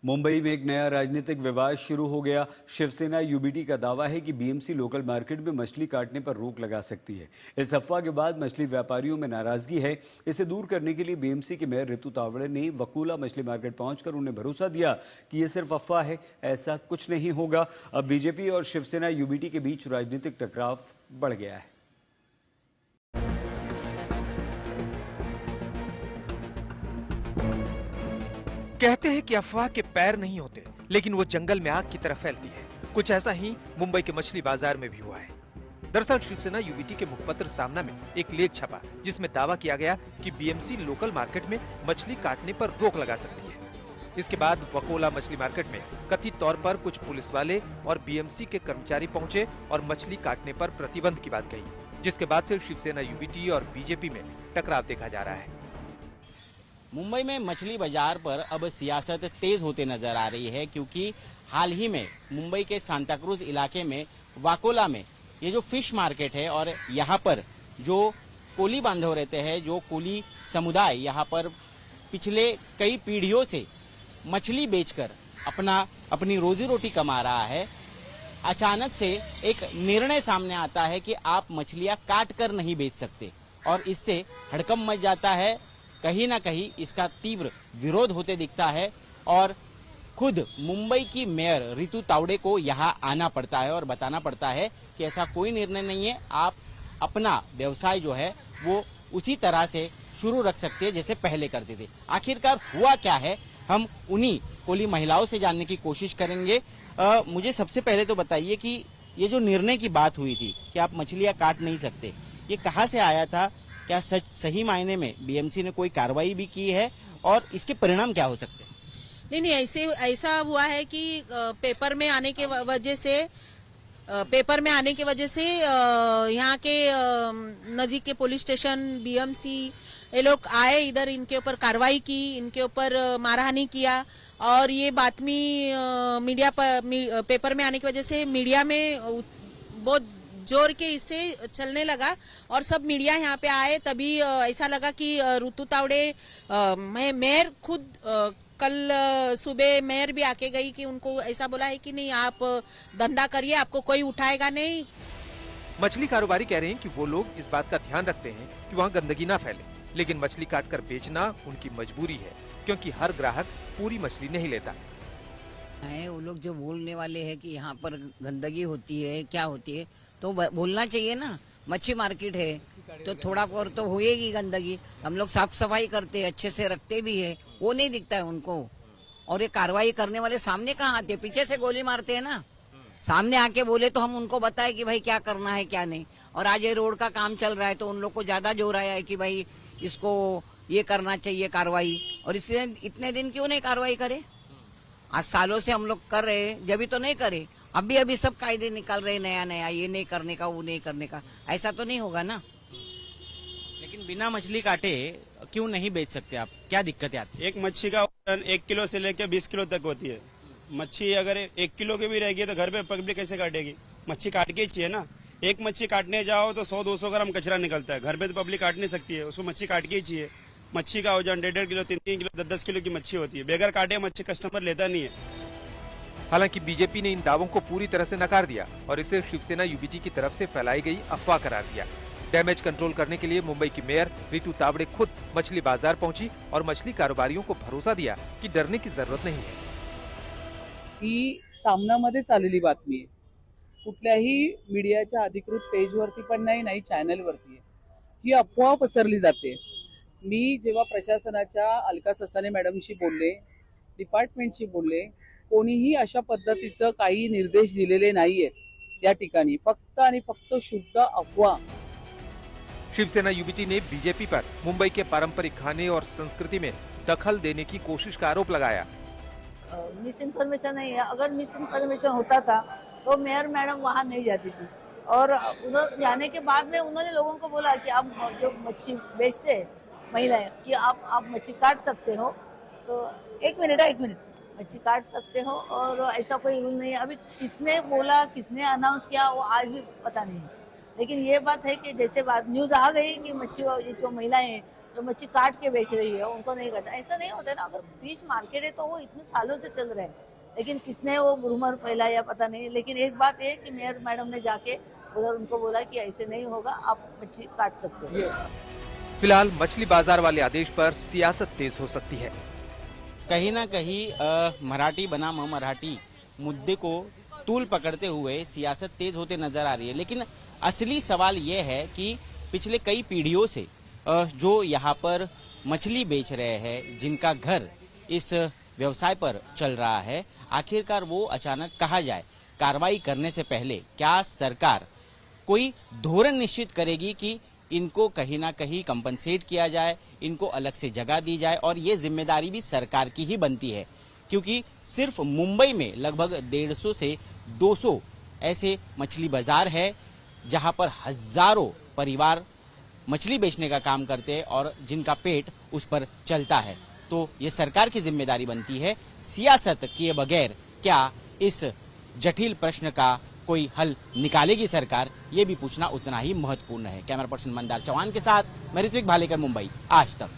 मुंबई में एक नया राजनीतिक विवाद शुरू हो गया। शिवसेना यूबीटी का दावा है कि बीएमसी लोकल मार्केट में मछली काटने पर रोक लगा सकती है। इस अफवाह के बाद मछली व्यापारियों में नाराजगी है। इसे दूर करने के लिए बीएमसी के मेयर रितु तावड़े ने वकोला मछली मार्केट पहुंचकर उन्हें भरोसा दिया कि ये सिर्फ अफवाह है, ऐसा कुछ नहीं होगा। अब बीजेपी और शिवसेना यूबीटी के बीच राजनीतिक टकराव बढ़ गया है। कहते हैं कि अफवाह के पैर नहीं होते, लेकिन वो जंगल में आग की तरह फैलती है। कुछ ऐसा ही मुंबई के मछली बाजार में भी हुआ है। दरअसल शिवसेना यूबीटी के मुखपत्र सामना में एक लेख छपा, जिसमें दावा किया गया कि बीएमसी लोकल मार्केट में मछली काटने पर रोक लगा सकती है। इसके बाद वकोला मछली मार्केट में कथित तौर पर कुछ पुलिस वाले और बीएमसी के कर्मचारी पहुंचे और मछली काटने पर प्रतिबंध की बात कही, जिसके बाद से शिवसेना यूबीटी और बीजेपी में टकराव देखा जा रहा है। मुंबई में मछली बाजार पर अब सियासत तेज होते नजर आ रही है, क्योंकि हाल ही में मुंबई के सांताक्रूज इलाके में वाकोला में ये जो फिश मार्केट है और यहाँ पर जो कोली बांधव रहते हैं, जो कोली समुदाय यहाँ पर पिछले कई पीढ़ियों से मछली बेचकर अपनी रोजी रोटी कमा रहा है, अचानक से एक निर्णय सामने आता है कि आप मछलियां काट कर नहीं बेच सकते और इससे हड़कंप मच जाता है। कहीं ना कहीं इसका तीव्र विरोध होते दिखता है और खुद मुंबई की मेयर रितु तावड़े को यहाँ आना पड़ता है और बताना पड़ता है कि ऐसा कोई निर्णय नहीं है, आप अपना व्यवसाय जो है वो उसी तरह से शुरू रख सकते हैं जैसे पहले करते थे। आखिरकार हुआ क्या है, हम उन्हीं कोली महिलाओं से जानने की कोशिश करेंगे। मुझे सबसे पहले तो बताइए कि ये जो निर्णय की बात हुई थी कि आप मछलियां काट नहीं सकते, ये कहाँ से आया था? क्या सही मायने में बीएमसी ने कोई कार्रवाई भी की है और इसके परिणाम क्या हो सकते हैं? नहीं, ऐसा हुआ है कि पेपर में आने के वजह से यहाँ के नजीक के पुलिस स्टेशन बीएमसी ये लोग आए, इधर इनके ऊपर कार्रवाई की, इनके ऊपर मारहानी किया और ये बातमी मीडिया पर पेपर में आने की वजह से मीडिया में बहुत जोर के इससे चलने लगा और सब मीडिया यहाँ पे आए। तभी ऐसा लगा कि रितु तावड़े मेयर खुद कल सुबह मेयर भी आके गई कि उनको ऐसा बोला है कि नहीं, आप धंधा करिए, आपको कोई उठाएगा नहीं। मछली कारोबारी कह रहे हैं कि वो लोग इस बात का ध्यान रखते हैं कि वहाँ गंदगी ना फैले, लेकिन मछली काट कर बेचना उनकी मजबूरी है, क्योंकि हर ग्राहक पूरी मछली नहीं लेता है। वो लोग जो बोलने वाले हैं कि यहाँ पर गंदगी होती है, क्या होती है, तो बोलना चाहिए ना। मच्छी मार्केट है तो थोड़ा और तो होएगी गंदगी। हम लोग साफ सफाई करते हैं, अच्छे से रखते भी है, वो नहीं दिखता है उनको। और ये कार्रवाई करने वाले सामने कहाँ आते हैं? पीछे से गोली मारते हैं ना। सामने आके बोले तो हम उनको बताए कि भाई क्या करना है क्या नहीं। और आज ये रोड का काम चल रहा है तो उन लोग को ज्यादा जोर आया है कि भाई इसको ये करना चाहिए कार्रवाई। और इसलिए इतने दिन क्यों नहीं कार्रवाई करे? आज सालों से हम लोग कर रहे हैं, जब भी तो नहीं करे। अभी सब कायदे निकाल रहे नया, ये नहीं करने का, वो नहीं करने का, ऐसा तो नहीं होगा ना। लेकिन बिना मछली काटे क्यों नहीं बेच सकते आप? क्या दिक्कत आती है? एक मच्छी का वजन 1 किलो से लेकर 20 किलो तक होती है। मच्छी अगर 1 किलो की भी रहेगी तो घर पे पब्लिक कैसे काटेगी? मच्छी काट के ही चाहिए ना। एक मच्छी काटने जाओ तो 100-200 ग्राम कचरा निकलता है, घर पे तो पब्लिक काट नहीं सकती है, उसको मच्छी काट के ही चाहिए। मच्छी का वजन 1.5 किलो, 3 किलो, 10 किलो की मच्छी होती है। बगैर काटे मच्छी कस्टमर लेता नहीं है। हालांकि बीजेपी ने इन दावों को पूरी तरह से नकार दिया और इसे शिवसेना यूबीटी की तरफ से फैलाई गई अफवाह करार दिया। डैमेज कंट्रोल करने के लिए मुंबई की मेयर रितु तावड़े खुद मछली बाजार पहुंची और मछली कारोबारियों को भरोसा दिया कि डरने की जरूरत नहीं है। ही सामनामध्येच आलेली बातमी आहे, कुठल्याही मीडियाच्या अधिकृत पेजवरती पण नाही चॅनलवरती आहे। ही अफवा पसरली जाते। मी जेव्हा प्रशासनाच्या अलका ससाने मॅडमशी बोलले, डिपार्टमेंटशी बोलले, कोणीही अशा पद्धतीचं काही निर्देश दिलेले नाहीयेत या ठिकाणी, फक्त आणि फक्त शुद्ध अफवा। शिवसेना यूबीटी ने बीजेपी पर मुंबई के पारंपरिक खाने और संस्कृति में दखल देने की कोशिश का आरोप लगाया। मिस इन्फॉर्मेशन नहीं है। अगर मिस इन्फॉर्मेशन होता था तो मेयर मैडम वहाँ नहीं जाती थी और उधर जाने के बाद में उन्होंने लोगों को बोला कि आप जो मच्छी बेचते हैं महिलाएं कि आप मच्छी काट सकते हो। तो एक मिनट मच्छी काट सकते हो और ऐसा कोई रूल नहीं है। अभी किसने बोला, किसने अनाउंस किया, वो आज भी पता नहीं है। लेकिन ये बात है कि जैसे बात न्यूज आ गई कि मच्छी जो महिलाएं जो मच्छी काट के बेच रही है उनको नहीं काटा, ऐसा नहीं होता ना। अगर फिश मार्केट है तो वो इतने सालों से चल रहे हैं, लेकिन किसने वो रूमर फैलाया पता नहीं। लेकिन एक बात है कि मेयर मैडम ने जाके उधर उनको बोला कि ऐसे नहीं होगा, आप मच्छी काट सकते हो। फिलहाल मछली बाजार वाले आदेश पर सियासत तेज हो सकती है। कहीं ना कहीं मराठी बनाम मराठी मुद्दे को तूल पकड़ते हुए सियासत तेज होते नजर आ रही है। लेकिन असली सवाल ये है कि पिछले कई पीढ़ियों से जो यहाँ पर मछली बेच रहे हैं, जिनका घर इस व्यवसाय पर चल रहा है, आखिरकार वो अचानक कहा जाए कार्रवाई करने से पहले क्या सरकार कोई धोरण निश्चित करेगी कि इनको कहीं ना कहीं कंपनसेट किया जाए, इनको अलग से जगह दी जाए। और ये जिम्मेदारी भी सरकार की ही बनती है, क्योंकि सिर्फ मुंबई में लगभग 150 से 200 ऐसे मछली बाजार है जहां पर हजारों परिवार मछली बेचने का काम करते हैं और जिनका पेट उस पर चलता है। तो ये सरकार की जिम्मेदारी बनती है। सियासत किए बगैर क्या इस जटिल प्रश्न का कोई हल निकालेगी सरकार, ये भी पूछना उतना ही महत्वपूर्ण है। कैमरा पर्सन मंदार चौहान के साथ मैं ऋत्विक भालेकर, मुंबई, आज तक।